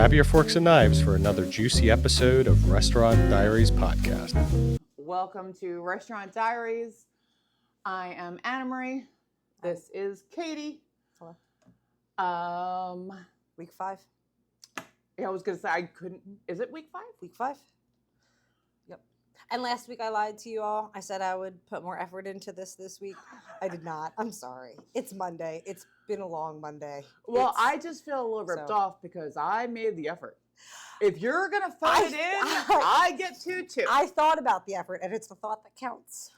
Grab your forks and knives for another juicy episode of Restaurant Diaries podcast. Welcome to Restaurant Diaries. I am Anna Marie. This is Katie. Hello. Week 5. Yeah, I was gonna say I couldn't. Is it week 5? Week 5. Yep. And last week I lied to you all. I said I would put more effort into this week. I did not. I'm sorry. It's Monday. It's been a long Monday. Well, I just feel a little ripped off because I made the effort. If you're gonna phone it in, I get to too. I thought about the effort, and it's the thought that counts.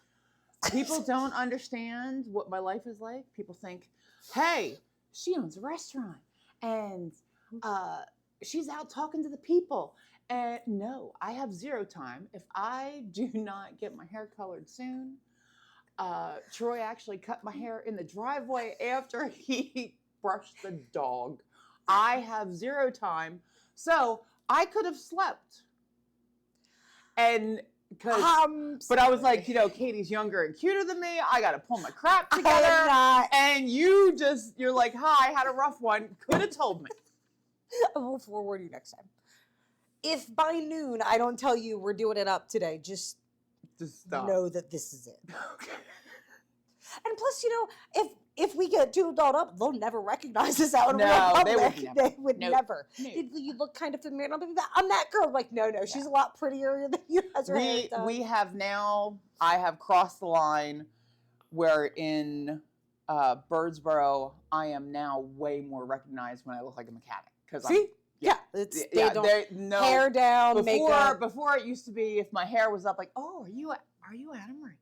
People don't understand what my life is like. People think, "Hey, she owns a restaurant, and she's out talking to the people." And no, I have zero time. If I do not get my hair colored soon, Troy actually cut my hair in the driveway after he brushed the dog. I have zero time. So I could have slept. And but I was like, Katie's younger and cuter than me. I got to pull my crap together. And you're like, hi, had a rough one. Could have told me. I will forward you next time. If by noon I don't tell you we're doing it up today, just know that this is it. Okay. And plus, if we get too dolled up, they'll never recognize us out in real public. They would never. They would never. You look kind of familiar. I'm that girl. Like, no, she's a lot prettier than you. I have crossed the line where in Birdsboro, I am now way more recognized when I look like a mechanic. Hair down, makeup. Before it used to be if my hair was up, like, oh, are you Anna Marie?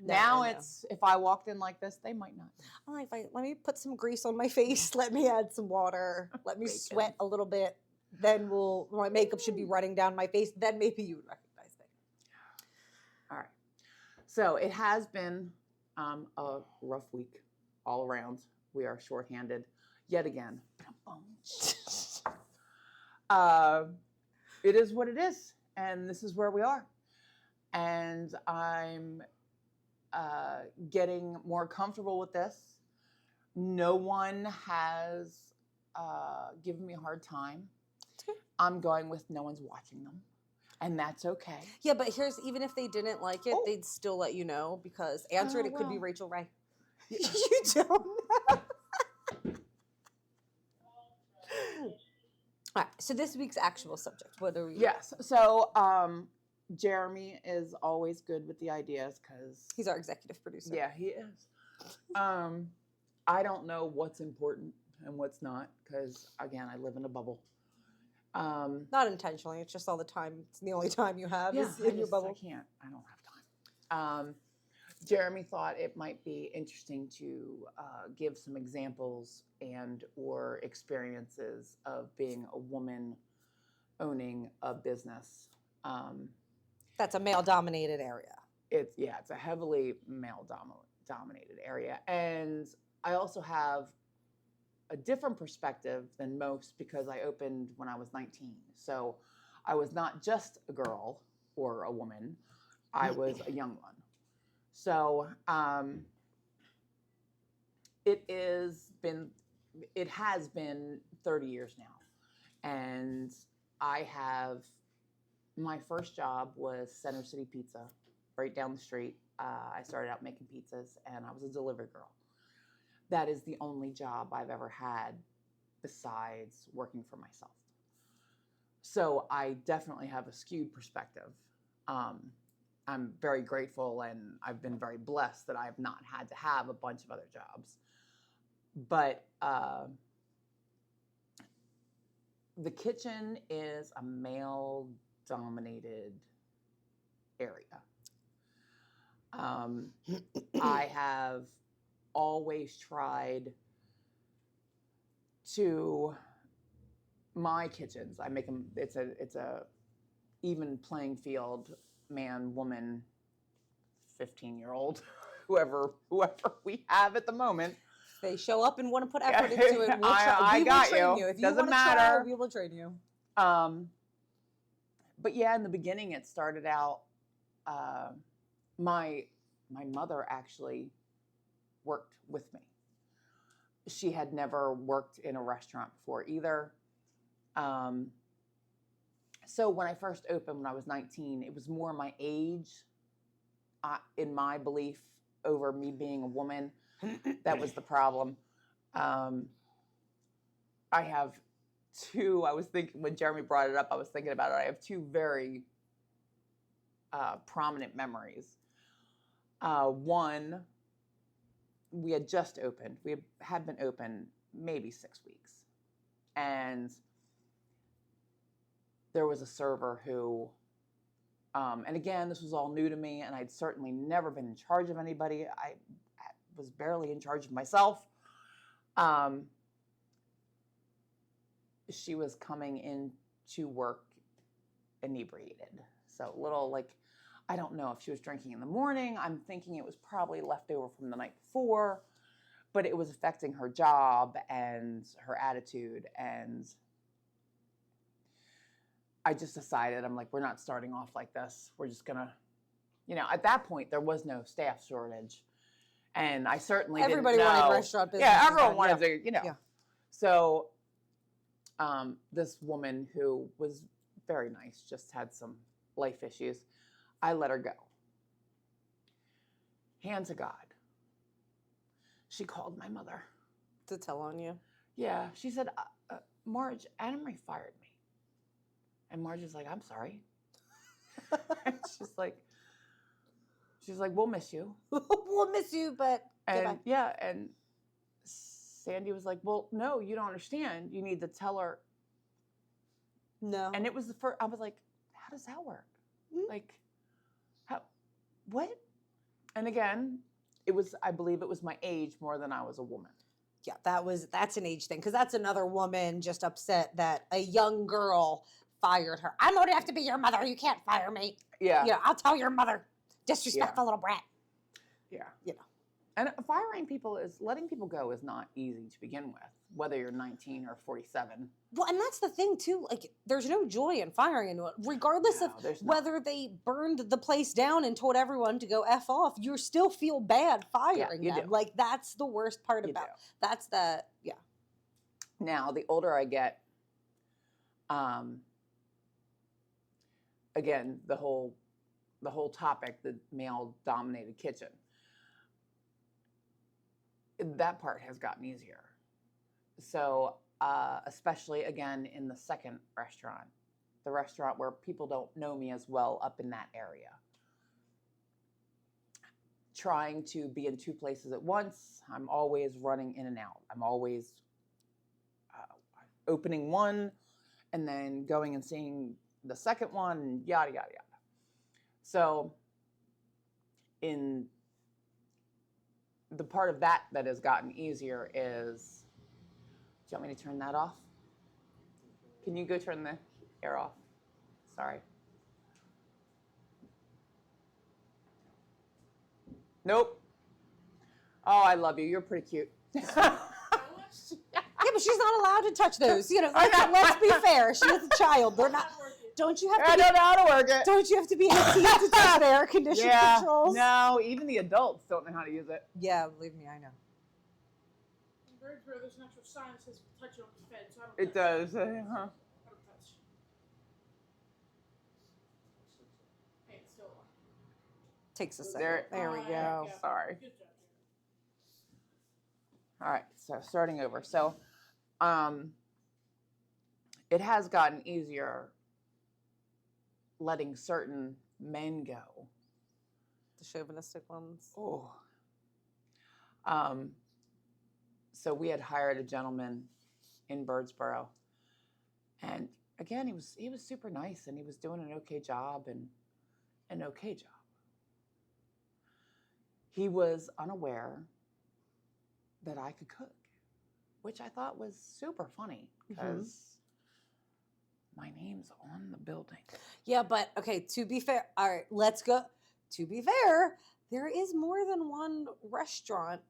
Now it's if I walked in like this, they might not. I'm like, let me put some grease on my face. Let me add some water. Let me sweat a little bit. Then my makeup should be running down my face. Then maybe you would recognize me. All right. So it has been a rough week all around. We are shorthanded yet again. It is what it is, and this is where we are. And I'm getting more comfortable with this. No one has given me a hard time. I'm going with no one's watching them, and that's okay. Yeah, but even if they didn't like it, they'd still let you know because it could be Rachel Ray. You don't know. All right, so this week's actual subject, what are we? Yes, so Jeremy is always good with the ideas because he's our executive producer. Yeah, he is. I don't know what's important and what's not because, again, I live in a bubble. Not intentionally. It's just all the time. It's the only time you have is in your bubble. I don't have time. Jeremy thought it might be interesting to give some examples and or experiences of being a woman owning a business. That's a male-dominated area. It's a heavily male-dominated area. And I also have a different perspective than most because I opened when I was 19. So I was not just a girl or a woman. I was a young one. So it has been 30 years now. And my first job was Center City Pizza, right down the street. I started out making pizzas, and I was a delivery girl. That is the only job I've ever had besides working for myself. So I definitely have a skewed perspective. I'm very grateful, and I've been very blessed that I have not had to have a bunch of other jobs. But the kitchen is a male-dominated area. I have always tried to my kitchens. I make them. It's a even playing field. Man, woman, 15-year-old, whoever we have at the moment. They show up and want to put effort into it. We will train you. If you doesn't matter. We will train you. But yeah, in the beginning, it started out. My mother actually worked with me. She had never worked in a restaurant before either. So when I first opened when I was 19, it was more my age, in my belief, over me being a woman. That was the problem. I have two, I was thinking, when Jeremy brought it up, I was thinking about it. I have two very prominent memories. One, we had just opened. We had been open maybe 6 weeks. And there was a server who, and again, this was all new to me, and I'd certainly never been in charge of anybody. I was barely in charge of myself. She was coming in to work inebriated. So a little like, I don't know if she was drinking in the morning. I'm thinking it was probably left over from the night before, but it was affecting her job and her attitude. And I just decided, I'm like, we're not starting off like this. We're just going to, at that point, there was no staff shortage. And I certainly Everybody didn't know. wanted restaurant business. Yeah, everyone wanted to, Yeah. So this woman who was very nice, just had some life issues, I let her go. Hand to God. She called my mother. To tell on you? Yeah, she said, Marge, Anna Marie fired me. And Marge is like, I'm sorry. And she's like, we'll miss you. We'll miss you, but And goodbye. yeah, and Sandy was like, well, no, you don't understand. You need to tell her. No. And it was the first, I was like, how does that work? Mm-hmm. Like, what? And again, I believe it was my age more than I was a woman. Yeah, that's an age thing, because that's another woman just upset that a young girl fired her. I'm old enough to be your mother. You can't fire me. Yeah. Yeah, I'll tell your mother. Disrespectful little brat. Yeah. You know. And letting people go is not easy to begin with, whether you're 19 or 47. Well, and that's the thing too. Like, there's no joy in firing anyone, regardless of whether they burned the place down and told everyone to go F off. You still feel bad firing them. Do. Like, that's the worst part about. That's the Now, the older I get, again, the whole topic, the male-dominated kitchen. That part has gotten easier. So, especially again in the second restaurant, the restaurant where people don't know me as well up in that area. Trying to be in two places at once, I'm always running in and out. I'm always opening one and then going and seeing the second one, and yada, yada, yada. So, in the part of that has gotten easier is, do you want me to turn that off? Can you go turn the air off? Sorry. Nope. Oh, I love you. You're pretty cute. Yeah, but she's not allowed to touch those. Let's be fair. She is a child. They're not. Don't you have to? I don't know how to work it. Don't you have to be 18 to touch the air conditioning controls? No, even the adults don't know how to use it. Yeah, believe me, I know. In Birdsboro, there's an actual sign that says touch on the fed, so I don't It touch. does. I don't touch. Hey, it's still on. Takes a second. There we There go. you go. Sorry. Good job, All right, so starting over. So, it has gotten easier letting certain men go. The chauvinistic ones. Oh. So we had hired a gentleman in Birdsboro, and again, he was super nice, and he was doing an okay job. He was unaware that I could cook, which I thought was super funny because my name's on the building. Yeah, but okay, to be fair, all right, let's go. To be fair, there is more than one restaurant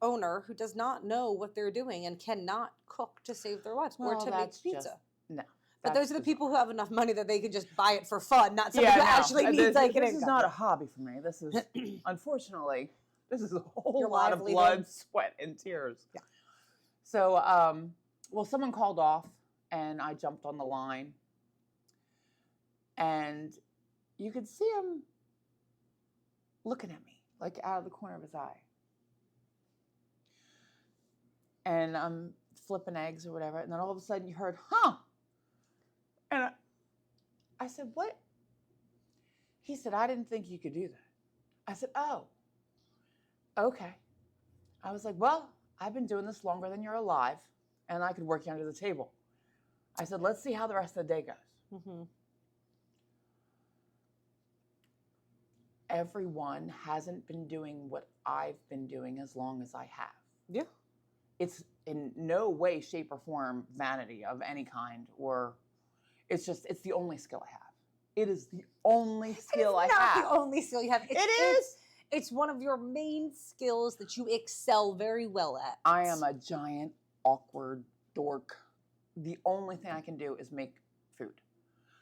owner who does not know what they're doing and cannot cook to save their lives or to make pizza. But those are the people who have enough money that they can just buy it for fun, not somebody who actually needs like an income. This is not a hobby for me. This is, unfortunately, this is a whole Your lot of livelihood. blood, sweat, and tears. Yeah. So, well, someone called off, and I jumped on the line. And you could see him looking at me, like out of the corner of his eye. And I'm flipping eggs or whatever. And then all of a sudden you heard, huh? And I said, what? He said, I didn't think you could do that. I said, oh, okay. I was like, well, I've been doing this longer than you're alive, and I could work you under the table. I said, let's see how the rest of the day goes. Mm-hmm. Everyone hasn't been doing what I've been doing as long as I have. Yeah. It's in no way, shape, or form vanity of any kind, or it's the only skill I have. It is the only skill I have. It's not the only skill you have. It is. It's one of your main skills that you excel very well at. I am a giant, awkward dork. The only thing I can do is make food.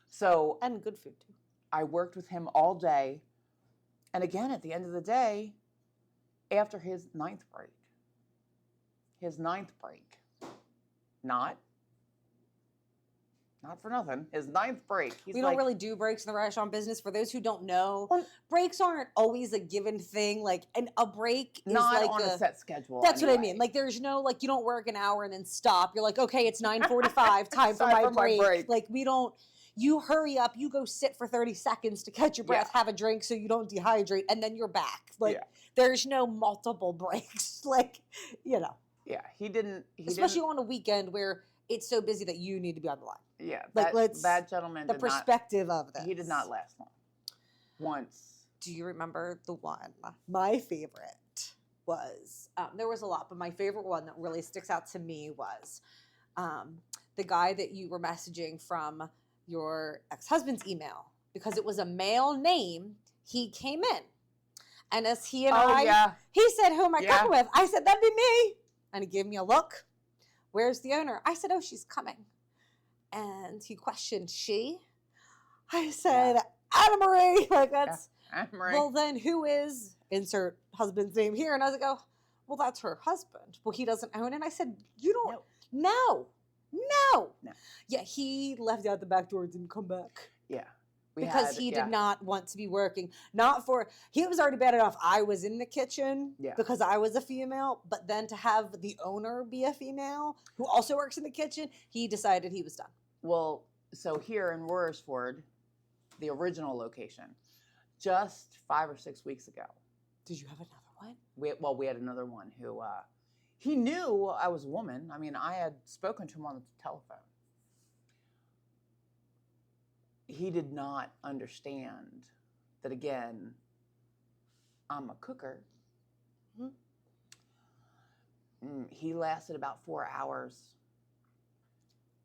So, And good food, too. I worked with him all day. And again, at the end of the day, after his ninth break, not for nothing, his ninth break, he's We like, don't really do breaks in the restaurant business. For those who don't know, Well, breaks aren't always a given thing. Like, a break is not like on a set schedule. That's what I anyway. mean. Like, there's no, like, you don't work an hour and then stop. You're like, okay, it's 9:45, time for Time my for my break. break. Like, we don't, you hurry up, you go sit for 30 seconds to catch your breath, have a drink so you don't dehydrate, and then you're back. Like, there's no multiple breaks. Like, you know. Yeah, he didn't. Especially on a weekend where it's so busy that you need to be on the line. Yeah, Like, that gentleman The did perspective of this. not. He did not last long. Once. Do you remember the one? My favorite was, there was a lot, but my favorite one that really sticks out to me was the guy that you were messaging from your ex-husband's email, because it was a male name. He came in, and as he and he said, who am I coming with? I said, that'd be me. And he gave me a look. Where's the owner? I said, oh, she's coming. And he questioned, she? I said, Anna Marie. Like, that's, Anna Marie. well, then who is, insert husband's name here? And I was like, oh, well, that's her husband. Well, he doesn't own it. And I said, you don't, no. Yeah, he left out the back door and didn't come back. Yeah. Because he did not want to be working. Not for, he was already bad enough. I was in the kitchen because I was a female, but then to have the owner be a female who also works in the kitchen, he decided he was done. Well, so here in Royersford, the original location, just 5 or 6 weeks ago. Did you have another one? We had another one who, he knew I was a woman. I mean, I had spoken to him on the telephone. He did not understand that, again, I'm a cooker. Mm-hmm. He lasted about 4 hours,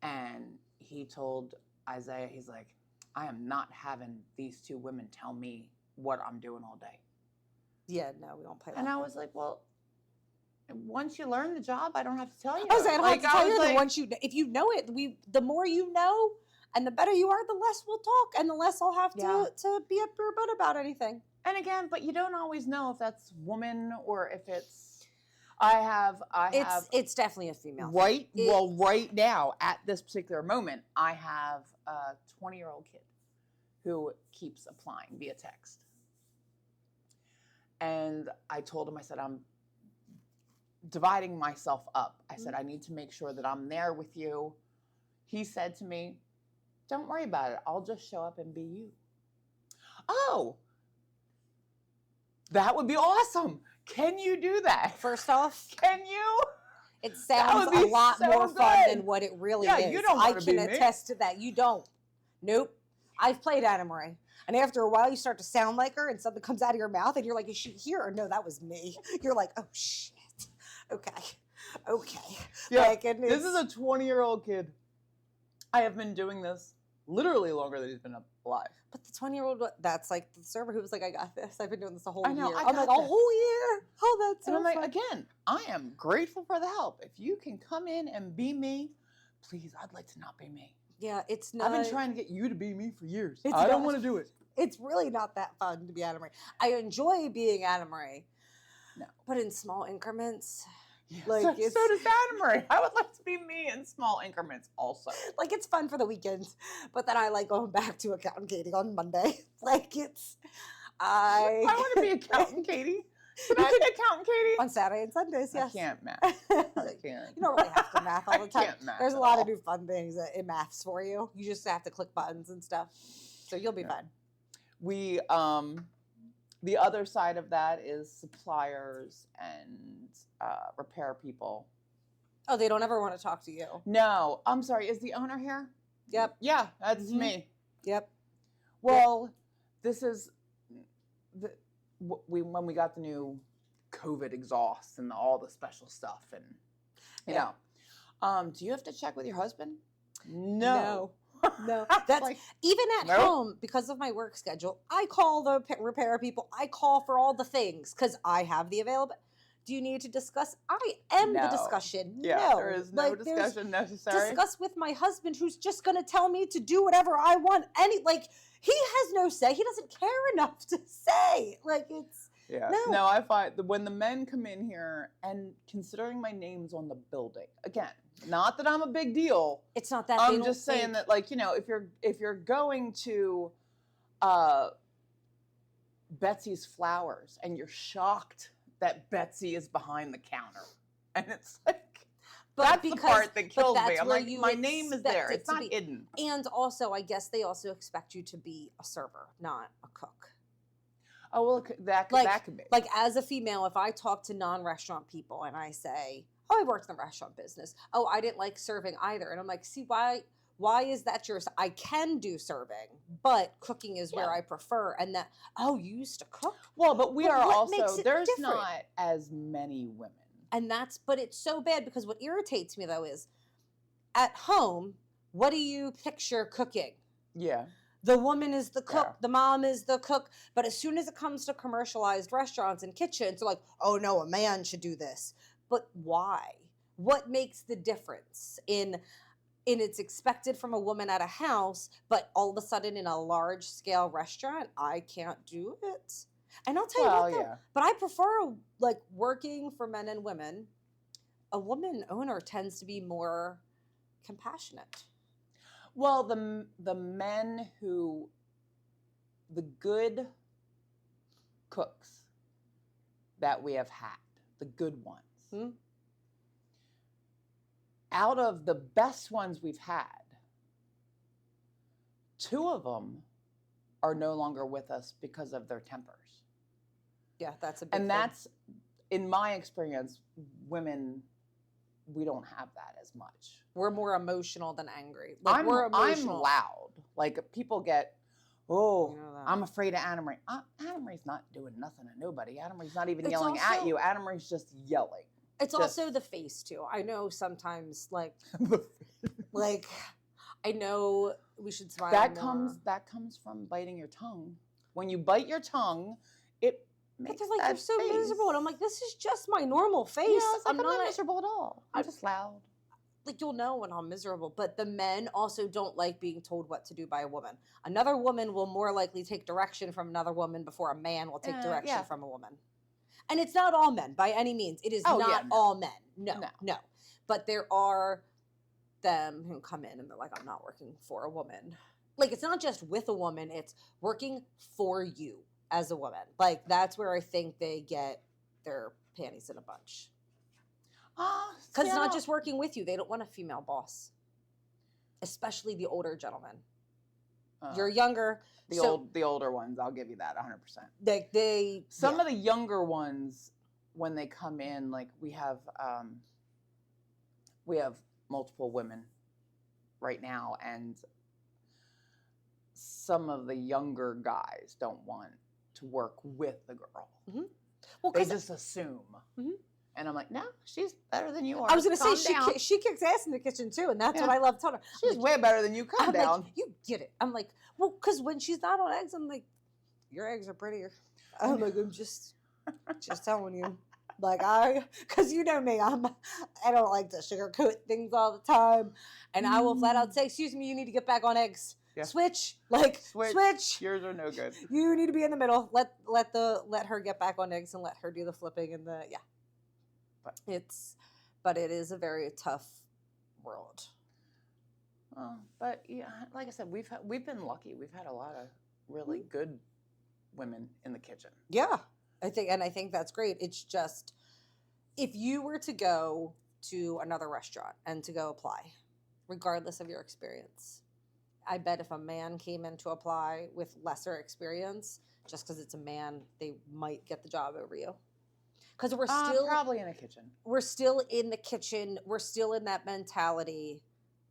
and he told Isaiah, he's like, I am not having these two women tell me what I'm doing all day. Yeah, no, we don't play that. And I was like, well, once you learn the job, I don't have to tell you. I was like, I don't have to tell you. Like, Once you, if you know it, the more you know, and the better you are, the less we'll talk, and the less I'll have to be up your butt about anything. And again, but you don't always know if that's woman or if it's. It's definitely a female. Right. Right now, at this particular moment, I have a 20-year-old kid who keeps applying via text. And I told him, I said, I'm dividing myself up. I said, I need to make sure that I'm there with you. He said to me, don't worry about it. I'll just show up and be you. Oh, that would be awesome. Can you do that? First off, can you? It sounds a lot more fun than what it really is. You don't want to be me. I can attest to that. You don't. Nope. I've played Anna Marie. And after a while, you start to sound like her, and something comes out of your mouth, and you're like, is she here? Or no, that was me. You're like, oh, shit. Okay. Yeah, like, this is a 20-year-old kid. I have been doing this literally longer than he's been alive. But the 20-year-old, that's like the server who was like, I got this. I've been doing this a whole I know, year. I I'm like, a got this. whole year? Oh, that's so And I'm like, fun. again, I am grateful for the help. If you can come in and be me, please, I'd like to not be me. Yeah, it's not. I've been trying to get you to be me for years. It's I don't not- want to do it. It's really not that fun to be Anna Marie. I enjoy being Anna Marie. No. But in small increments. Yeah, Like, so it's- does Anna Marie. I would like to be me in small increments also. Like, it's fun for the weekends, but then I like going back to Accountant Katie on Monday. Like, I want to be Accountant Katie. Can I be Accountant Katie? on Saturday and Sundays, yes. I can't math. I can't. You don't really have to math all the time. can't math There's a at lot all. of new fun things in maths for you. You just have to click buttons and stuff. So you'll be Yeah. fine. We the other side of that is suppliers and repair people. Oh, they don't ever want to talk to you. No, I'm sorry. Is the owner here? Yep. Yeah, that's Mhm. me. Yep. Well, this is when we got the new COVID exhaust and all the special stuff, and you Yeah. know, do you have to check with your husband? No. No. That's like, even at Nope. home, because of my work schedule, I call the repair people. I call for all the things because I have the available. Do you need to discuss? I am the No. discussion. yeah, No. there is no Like, there's- discussion necessary. Discuss with my husband, who's just going to tell me to do whatever I want. He has no say. He doesn't care enough to say. Like, it's Yeah. No. No, I find that when the men come in here, and considering my name's on the building, again, not that I'm a big deal. it's not that. they I'm don't just saying think- that, like, you know, if you're going to Betsy's Flowers and you're shocked that Betsy is behind the counter, and it's like But that's because- the part that but kills me. that's I'm where like, you my name is expect there. it It's to not be. hidden. And also, I guess they also expect you to be a server, not a cook. Oh well, that could be. Like, as a female, if I talk to non-restaurant people and I say, "Oh, I worked in the restaurant business. Oh, I didn't like serving either," and I'm like, "See, why is that yours? I can do serving, but cooking is where Yeah. I prefer." And that, oh, you used to cook, Well, but we But are what makes also it there's different? not as many women. and but it's so bad because what irritates me though is, at home, what do you picture cooking? Yeah. The woman is the cook, Yeah. the mom is the cook. But as soon as it comes to commercialized restaurants and kitchens, they're like, oh no, a man should do this. But why? What makes the difference in it's expected from a woman at a house, but all of a sudden in a large scale restaurant, I can't do it? And I'll tell you Well, what, though, yeah. but I prefer, like, working for men and women. A woman owner tends to be more compassionate. Well, the men who, the good cooks that we have had, the good ones, Hmm? out of the best ones we've had, 2 of them are no longer with us because of their tempers. Yeah, that's a big And thing. that's, in my experience, women, we don't have that as much. We're more emotional than angry. I'm we're emotional. loud. Like, people get, oh, You know that. I'm afraid of Anna Marie. Anna Marie's not doing nothing to nobody. Anna Marie's not even It's yelling at also- you. Anna Marie's just yelling. It's just- also the face too. I know sometimes, like I know we should smile. that more. comes from biting your tongue. When you bite your tongue, it But makes they're like, that you're so face. miserable, and I'm like, this is just my normal face. Yeah, it's like, I'm I'm not not miserable at all. I'm just loud. like, you'll know when I'm miserable. But the men also don't like being told what to do by a woman. Another woman will more likely take direction from another woman before a man will take direction yeah. from a woman. And it's not all men by any means. It is Oh, yeah, not no. all men. No, No. no. But there are them who come in and they're like, I'm not working for a woman. Like, it's not just with a woman, it's working for you as a woman. Like, that's where I think they get their panties in a bunch. Because it's not just working with you. They don't want a female boss, especially the older gentlemen. You're younger. the older ones. I'll give you that 100%. They Some of the younger ones, when they come in, like we have multiple women right now, and some of the younger guys don't want to work with the girl. well, They 'cause just assume. Mhm. And I'm like, no, she's better than you are. I was going to Calm say down. she kicks ass in the kitchen too, and that's what Yeah. I love telling her. I'm She's like, way better than you. Calm I'm down. like, you get it. I'm like, well, because when she's not on eggs, I'm like, your eggs are prettier. I'm like, I'm just telling you. Like, because you know me, I don't like to sugarcoat things all the time, and I will flat out say, excuse me, you need to get back on eggs. Yeah. Switch. Switch. Yours are no good. You need to be in the middle. Let her get back on eggs and let her do the flipping and the But it is a very tough world. But yeah, like I said, we've been lucky. We've had a lot of really good women in the kitchen. Yeah, I think that's great. It's just, if you were to go to another restaurant and to go apply, regardless of your experience, I bet if a man came in to apply with lesser experience, just because it's a man, they might get the job over you. Because we're still probably in a kitchen. We're still in the kitchen. We're still in that mentality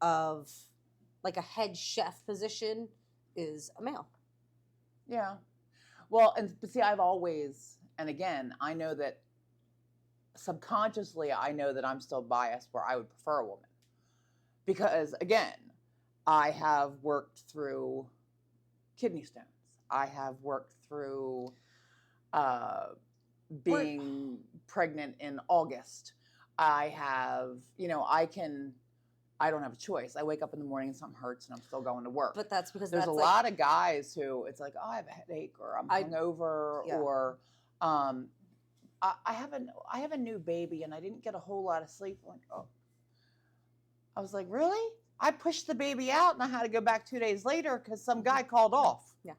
of like a head chef position is a male. Yeah. Well, but see, I've always, and again, I know that subconsciously, I know that I'm still biased where I would prefer a woman. Because again, I have worked through kidney stones. I have worked through being pregnant in August. I have, I don't have a choice. I wake up in the morning and something hurts and I'm still going to work. But that's because there's that's a lot of guys who it's like, oh, I have a headache or I'm hungover or I have a new baby and I didn't get a whole lot of sleep. Like, oh, I was like, really? I pushed the baby out and I had to go back 2 days later because some guy called off. Yeah.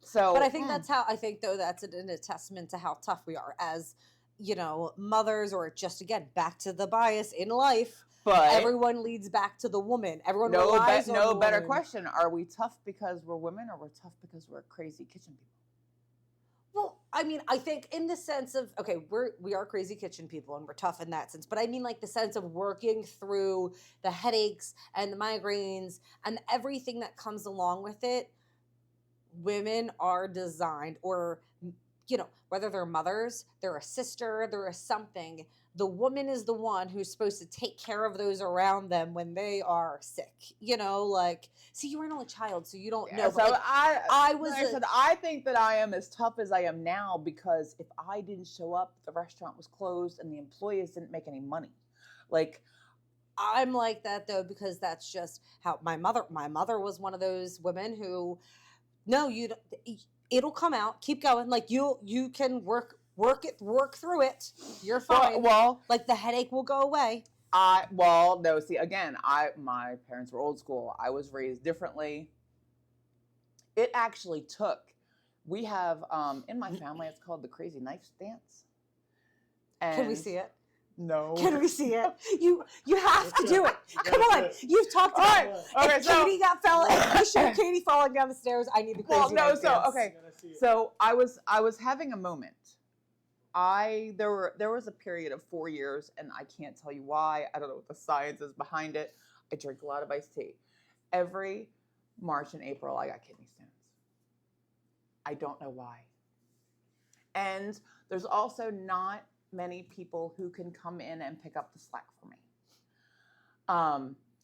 So, but I think that's a testament to how tough we are as, mothers, or just again back to the bias in life. But everyone leads back to the woman. Everyone relies on the woman. Better question. Are we tough because we're women, or we're tough because we're crazy kitchen people? Well, I mean, I think in the sense of, okay, we are crazy kitchen people and we're tough in that sense. But I mean like the sense of working through the headaches and the migraines and everything that comes along with it. Women are designed, or, whether they're mothers, they're a sister, they're a something. The woman is the one who's supposed to take care of those around them when they are sick. See, you were an only child, so you don't know. So I think that I am as tough as I am now because if I didn't show up, the restaurant was closed and the employees didn't make any money. I'm like that though, because that's just how my mother was one of those women who, no, it'll come out, keep going. Like you can work through it. You're fine. Well, like the headache will go away. No, see, again, my parents were old school. I was raised differently. It actually took, we have, in my family, it's called the crazy knife dance. And can we see it? No. Can we see it? You have to do it. Come on. You've talked about it. Okay, Katie Katie falling down the stairs. I need the crazy knife dance. Okay. So I was having a moment. There was a period of 4 years, and I can't tell you why. I don't know what the science is behind it. I drink a lot of iced tea. Every March and April, I got kidney stones. I don't know why. And there's also not many people who can come in and pick up the slack for me.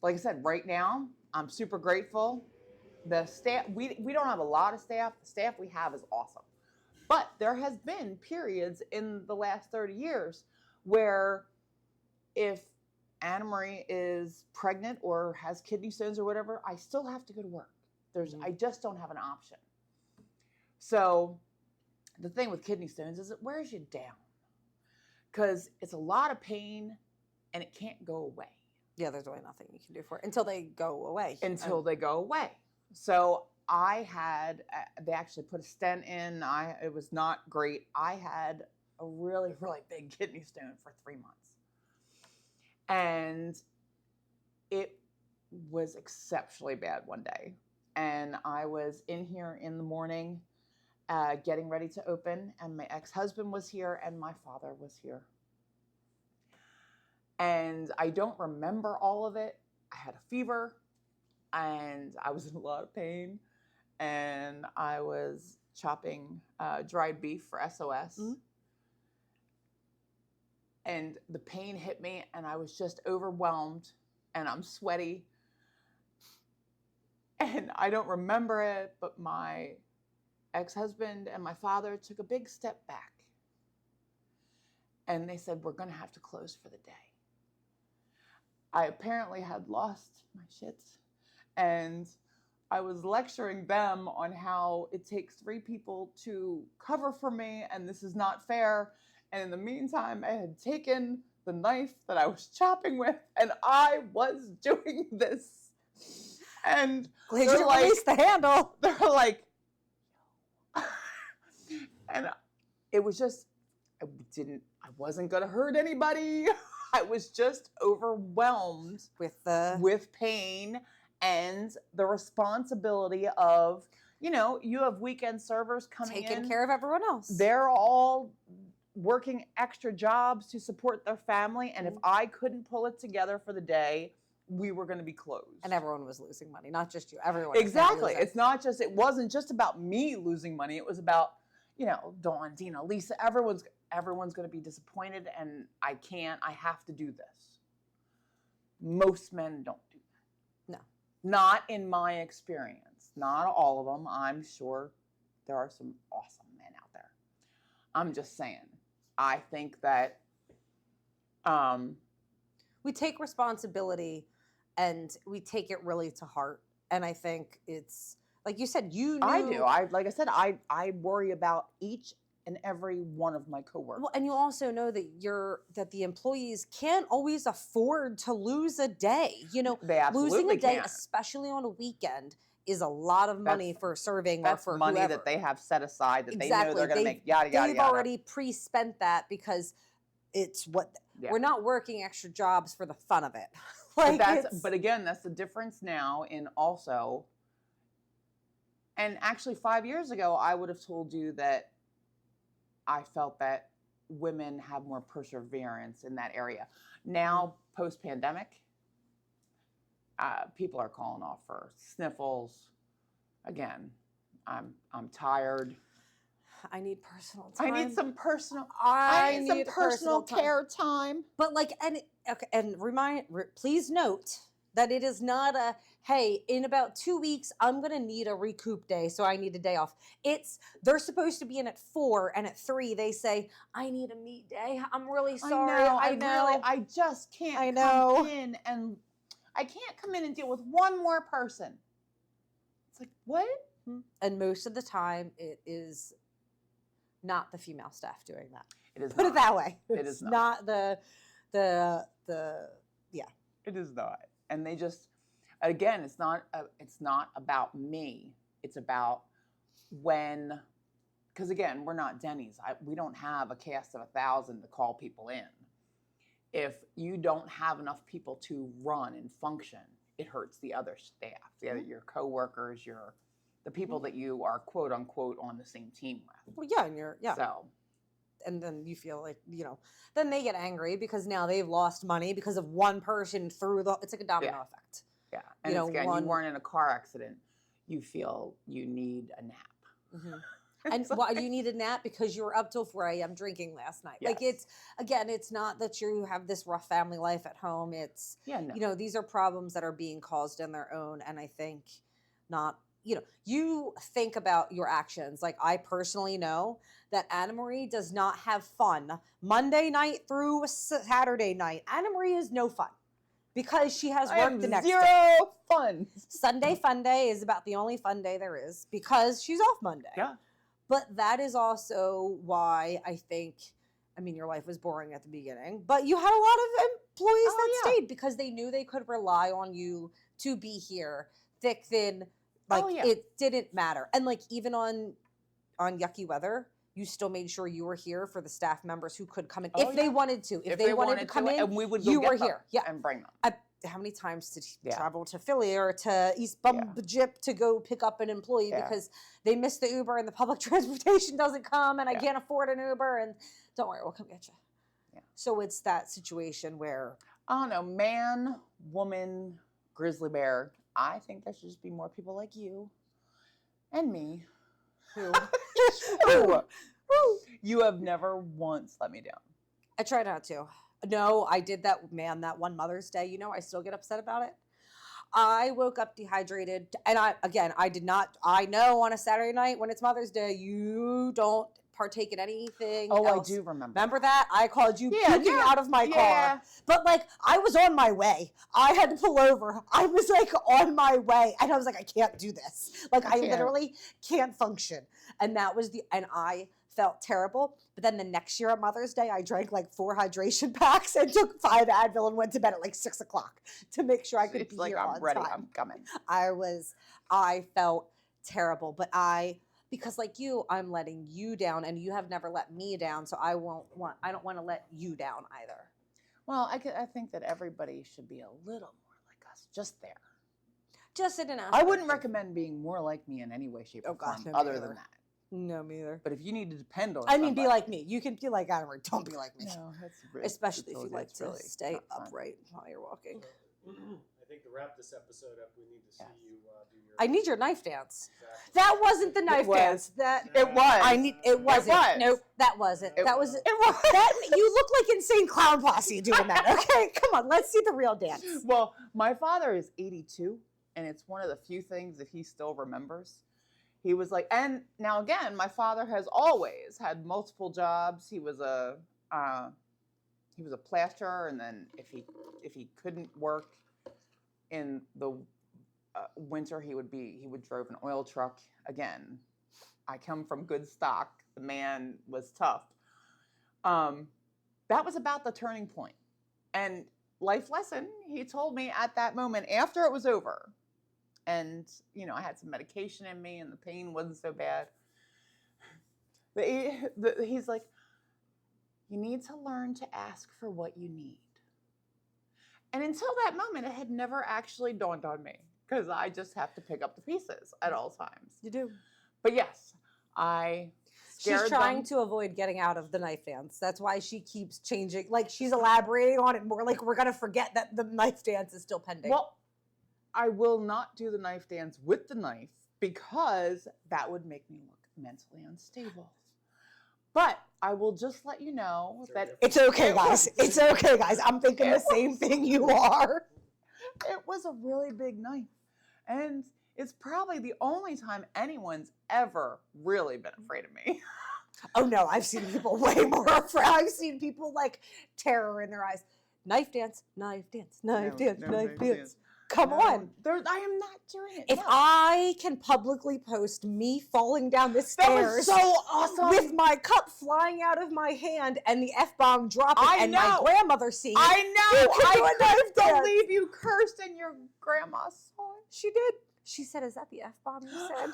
Like I said, right now, I'm super grateful. The staff, we don't have a lot of staff. The staff we have is awesome. But there has been periods in the last 30 years where if Anna Marie is pregnant or has kidney stones or whatever, I still have to go to work. I just don't have an option. So the thing with kidney stones is it wears you down because it's a lot of pain and it can't go away. Yeah, there's really nothing you can do for it until they go away. They go away. So they actually put a stent in. It was not great. I had a really, really big kidney stone for 3 months. And it was exceptionally bad one day. And I was in here in the morning getting ready to open, and my ex-husband was here and my father was here. And I don't remember all of it. I had a fever and I was in a lot of pain. And I was chopping dried beef for SOS. Mm-hmm. And the pain hit me and I was just overwhelmed and I'm sweaty. And I don't remember it, but my ex-husband and my father took a big step back. And they said, we're going to have to close for the day. I apparently had lost my shits. And I was lecturing them on how it takes 3 people to cover for me and this is not fair. And in the meantime, I had taken the knife that I was chopping with, and I was doing this. And Glad they're you like, released the handle. they're like, and it was just, I wasn't going to hurt anybody. I was just overwhelmed with pain and the responsibility of, you have weekend servers coming in. Taking care of everyone else. They're all working extra jobs to support their family. And if I couldn't pull it together for the day, we were going to be closed. And everyone was losing money, not just you. Everyone. Exactly. It wasn't just about me losing money. It was about, Dawn, Dina, Lisa, everyone's going to be disappointed, and I have to do this. Most men don't do that. No. Not in my experience. Not all of them. I'm sure there are some awesome men out there. I'm just saying. I think that we take responsibility and we take it really to heart. And I think it's, like you said, I do. Like I said, I worry about each and every one of my coworkers. Well, and you also know that the employees can't always afford to lose a day. They absolutely losing a day, can't. especially on a weekend, is a lot of money for serving or for money whoever. that they have set aside that they know they're going to make. Yada yada They've yada. already pre-spent that because it's we're not working extra jobs for the fun of it. But again, that's the difference now in also. And actually, 5 years ago, I would have told you that I felt that women have more perseverance in that area. Now, post-pandemic, people are calling off for sniffles. Again, I'm tired. I need personal time. I need some personal. I need some personal care time. But please note that it is not a, hey, in about 2 weeks, I'm going to need a recoup day, so I need a day off. They're supposed to be in at 4, and at 3, they say, I need a meet day. I'm really sorry. I know. I just can't come in, and I can't come in and deal with one more person. It's like, what? And most of the time, it is not the female staff doing that. It is Put it that way. It is not the It is not. And they just, again, it's not about me. It's about because again, we're not Denny's. We don't have a cast of 1,000 to call people in. If you don't have enough people to run and function, it hurts the other staff, your coworkers, the people that you are quote unquote on the same team with. Well, yeah, So. And then you feel like, then they get angry because now they've lost money because of one person it's like a domino effect. Yeah. And you weren't in a car accident. You feel you need a nap. Mm-hmm. And why do you need a nap? Because you were up till 4 a.m. drinking last night. Yes. Like it's not that you have this rough family life at home. It's, these are problems that are being caused in their own. And I think you think about your actions. Like I personally know that Anna Marie does not have fun Monday night through Saturday night. Anna Marie is no fun because she has work the next day. Zero fun. Sunday fun day is about the only fun day there is because she's off Monday. Yeah. But that is also why I think, your life was boring at the beginning, but you had a lot of employees that stayed because they knew they could rely on you to be here, thick, thin. It didn't matter. And even on yucky weather, you still made sure you were here for the staff members who could come in if they wanted to. If they wanted to come in, and we would you were here. Yeah, and bring them. How many times did he travel to Philly or to East Jip to go pick up an employee because they missed the Uber and the public transportation doesn't come and I can't afford an Uber and don't worry, we'll come get you. Yeah. So it's that situation where I don't know, man, woman, grizzly bear. I think there should just be more people like you and me who you have never once let me down. I try not to. No, I did that one Mother's Day. I still get upset about it. I woke up dehydrated and I know on a Saturday night when it's Mother's Day, you don't partake in anything else. I do remember. Remember that? I called you puking out of my car. But I was on my way. I had to pull over. I was on my way. And I was I can't do this. I literally can't function. And that was I felt terrible. But then the next year on Mother's Day, I drank like 4 hydration packs and took 5 Advil and went to bed at like 6 o'clock to make sure I could It's be like, here I'm on ready. time. I'm coming. I felt terrible, but because like you, I'm letting you down and you have never let me down. So I don't want to let you down either. Well, I think that everybody should be a little more like us, just there. Just in an I wouldn't recommend being more like me in any way, shape, or form, no, other me than either. that. No, me either. But if you need to depend on I mean, be somebody- like me. You can be like Adam, or don't be like me. No, that's really, Especially if you really- like it's to really stay not fun. upright while you're walking. I think to wrap this episode up, we need to see Yes. you do your. I need your knife dance. Exactly. That wasn't the knife was. dance. That It was. it wasn't. was. Nope, that wasn't. It that was was. that. You look like Insane Clown Posse doing that. Okay, come on, let's see the real dance. Well, my father is 82, and it's one of the few things that he still remembers. He was like, and now again, my father has always had multiple jobs. He was a plasterer, and then if he couldn't work in the winter, he would drove an oil truck. Again, I come from good stock. The man was tough. That was about the turning point. And life lesson, he told me at that moment after it was over, and I had some medication in me and the pain wasn't so bad. He's like, you need to learn to ask for what you need. And until that moment, it had never actually dawned on me, because I just have to pick up the pieces at all times. You do. But yes, She's trying to avoid getting out of the knife dance. That's why she keeps changing. Like, she's elaborating on it more. Like, we're going to forget that the knife dance is still pending. Well, I will not do the knife dance with the knife, because that would make me look mentally unstable. But I will just let you know that it's okay, guys. It's okay, guys. I'm thinking the same thing you are. it was a really big knife. And it's probably the only time anyone's ever really been afraid of me. Oh, no. I've seen people way more afraid. I've seen people like terror in their eyes. Knife dance, knife dance, knife dance, knife dance. Come on. I am not doing it. If no. I can publicly post me falling down the That stairs was so awesome. with my cup flying out of my hand and the F-bomb dropping I and my know. grandmother seeing it, I know. You can do a I knife couldn't dance. believe you cursed and your grandma saw it. she did. She said, "Is that the F-bomb you said?"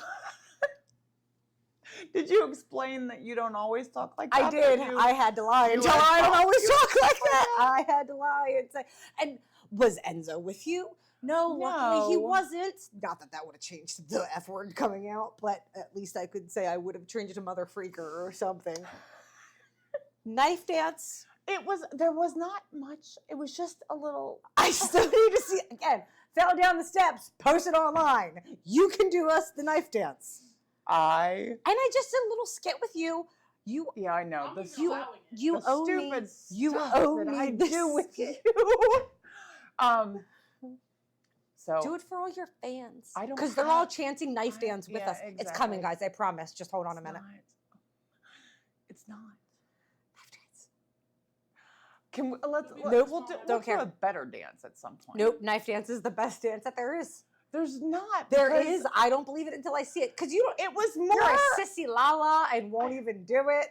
Did you explain that you don't always talk like that? I did. You- I had to lie and you tell her I don't had- always you- talk like that. I had to lie and say. And was Enzo with you? No, luckily he No. wasn't. Not that would have changed the F word coming out, but at least I could say I would have changed it to mother freaker or something. Knife dance. There was not much. It was just a little. I still need to see again. Fell down the steps. Post it online. You can do us the knife dance. And I just did a little skit with you. Yeah, I know. I'm The, even stu- allowing it. You the owe me. stupid You stuff owe that me I this do with skit. you. So Do it for all your fans. I don't Because they're all have- chanting knife dance with yeah, us. It's coming, exactly. guys. I promise. Just hold on a minute. It's not. Knife dance. Can we, let's Nope. we'll do, Don't we'll do care. a better dance at some point. Nope. Knife dance is the best dance that there is. There's not. There because is. I don't believe it until I see it. Because you don't. It was You're more. a sissy lala and won't even do it.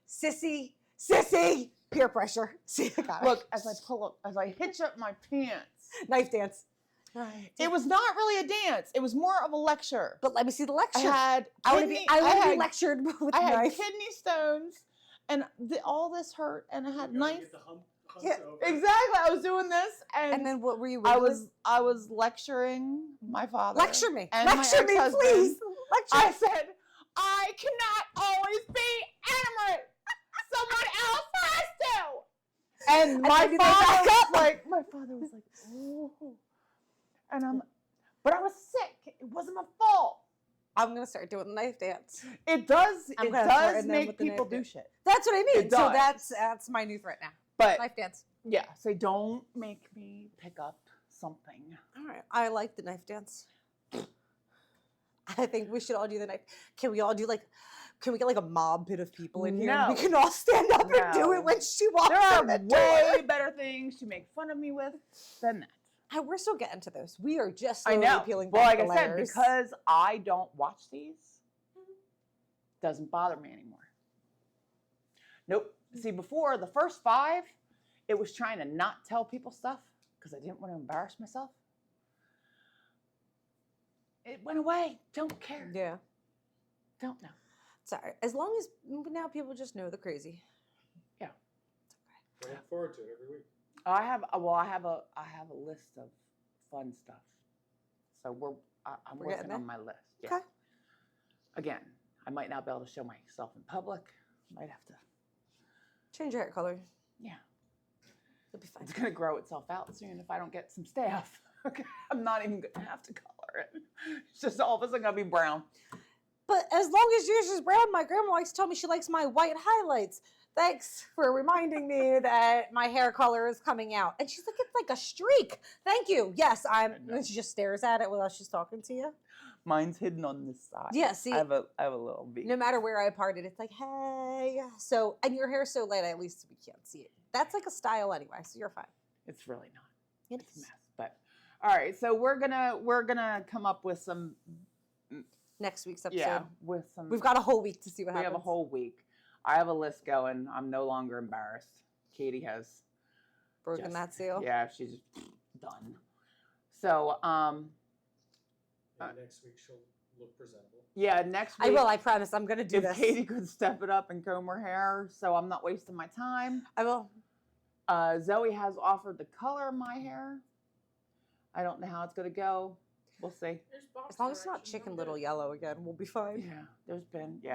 Sissy. Peer pressure. See, I got it. Look, as I hitch up my pants. Knife dance. It was not really a dance. It was more of a lecture. But let me see the lecture. I I want to be had- lectured with I had knife. kidney stones, and all this hurt, and I had knife. Yeah, Exactly. I was doing this, And then what were you? I wiggling? was lecturing my father. Lecture me. and my Lecture me, ex-husband. please. Lecture I me. said, I cannot always be enamored. Someone else has to. And And my maybe they father back was up. like, oh. And but I was sick. It wasn't my fault. I'm gonna start doing the knife dance. It does. I'm It gonna does threaten them make with the people knife do dance. shit. That's what I mean. It So does. that's my new threat now. But Knife dance. yeah, so don't make me pick up something. All right. I like the knife dance. I think we should all do the knife. Can we all do can we get like a mob pit of people in here? And No. we can all stand up and do No. it when she walks There out are the door. way better things to make fun of me with than that. We're still getting to those. We are just I slowly know. peeling Well, back like the I said, layers. because I don't watch these, doesn't bother me anymore. Nope. See, before the first 5, it was trying to not tell people stuff because I didn't want to embarrass myself. It went away. Don't care. Yeah. Don't know. Sorry. As long as now people just know the crazy. Yeah. I look forward to it every week. I have a list of fun stuff. So I'm We're working getting on there? my list. Yeah. Okay. Again, I might not be able to show myself in public. Might have to. Change your hair color. Yeah. You'll be fine. It's gonna grow itself out soon if I don't get some staff. Okay. I'm not even gonna have to color it. It's just all of a sudden gonna be brown. But as long as yours is brown, my grandma likes to tell me she likes my white highlights. Thanks for reminding me that my hair color is coming out. And she's like, it's like a streak. Thank you. Yes, and she just stares at it while she's talking to you. Mine's hidden on this side. Yeah, see, I have a little V. no matter where I part it, it's like, hey. So, and your hair's so light, at least we can't see it. That's like a style anyway, so you're fine. It's really not. It It's a is. mess. But all right, so we're gonna come up with some Next week's episode. yeah, with some. We've got a whole week to see what we happens. have a whole week. I have a list going. I'm no longer embarrassed. Katie has Broken just- that seal. Yeah, she's done. So Maybe next week she'll look presentable. yeah, next week I will, I promise. I'm going to do if this. Katie could step it up and comb her hair, so I'm not wasting my time. I will. Zoe has offered to color my hair. I don't know how it's gonna go. We'll see. There's box As long as it's not corrections, Chicken I'm Little good. Yellow again, we'll be fine. Yeah,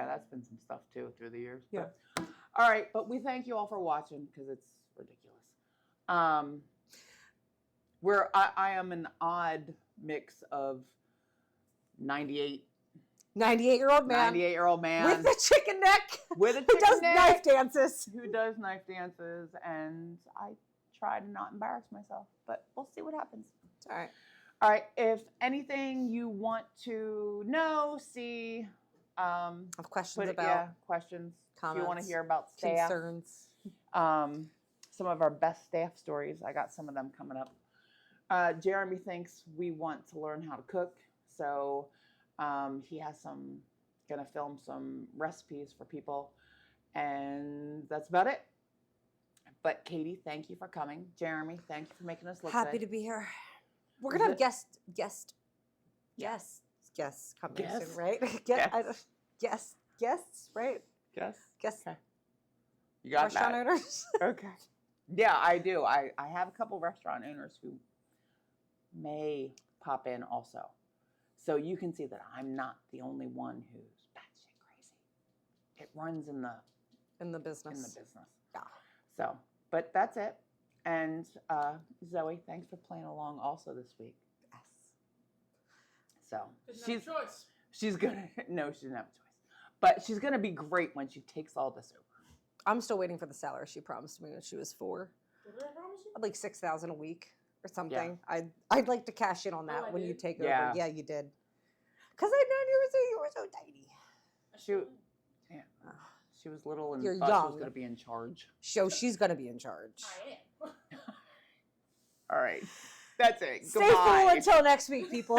that's been some stuff too through the years. Yeah. But, all right, but we thank you all for watching because it's ridiculous. I am an odd mix of 98-year-old man 98-year-old man with a chicken neck with a who chicken does neck, knife dances. who does knife dances, and I try to not embarrass myself, but we'll see what happens. All right. All right, if anything you want to know, see, I have questions put it, about questions. If you want to comments, hear about staff, concerns. some of our best staff stories. I got some of them coming up. Jeremy thinks we want to learn how to cook, so he has gonna film some recipes for people, and that's about it. But Katie, thank you for coming. Jeremy, thank you for making us look Happy good. to be here. We're Is gonna have it- guests coming Guests? soon, right? Guests? Guests, right? Yes. Guests, Okay. You got restaurant that. owners. Okay. Yeah, I do. I have a couple restaurant owners who may pop in also. So you can see that I'm not the only one who's batshit crazy. It runs in the in the business. business. Yeah. So, but that's it. And Zoe, thanks for playing along also this week. Yes. So Didn't have a choice. she's gonna no, she didn't have a choice. But she's gonna be great when she takes all this over. I'm still waiting for the salary she promised me when she was 4. What did I promise you? Like $6,000 a week or something. I'd like to cash in on that I when you did? take Yeah. over. Yeah, you did. Because I know you were so tiny. Shoot. Yeah. She was little and You're thought she was young. gonna be in charge. So she's gonna be in charge. I am. All right. That's it. Stay Goodbye. cool until next week, people.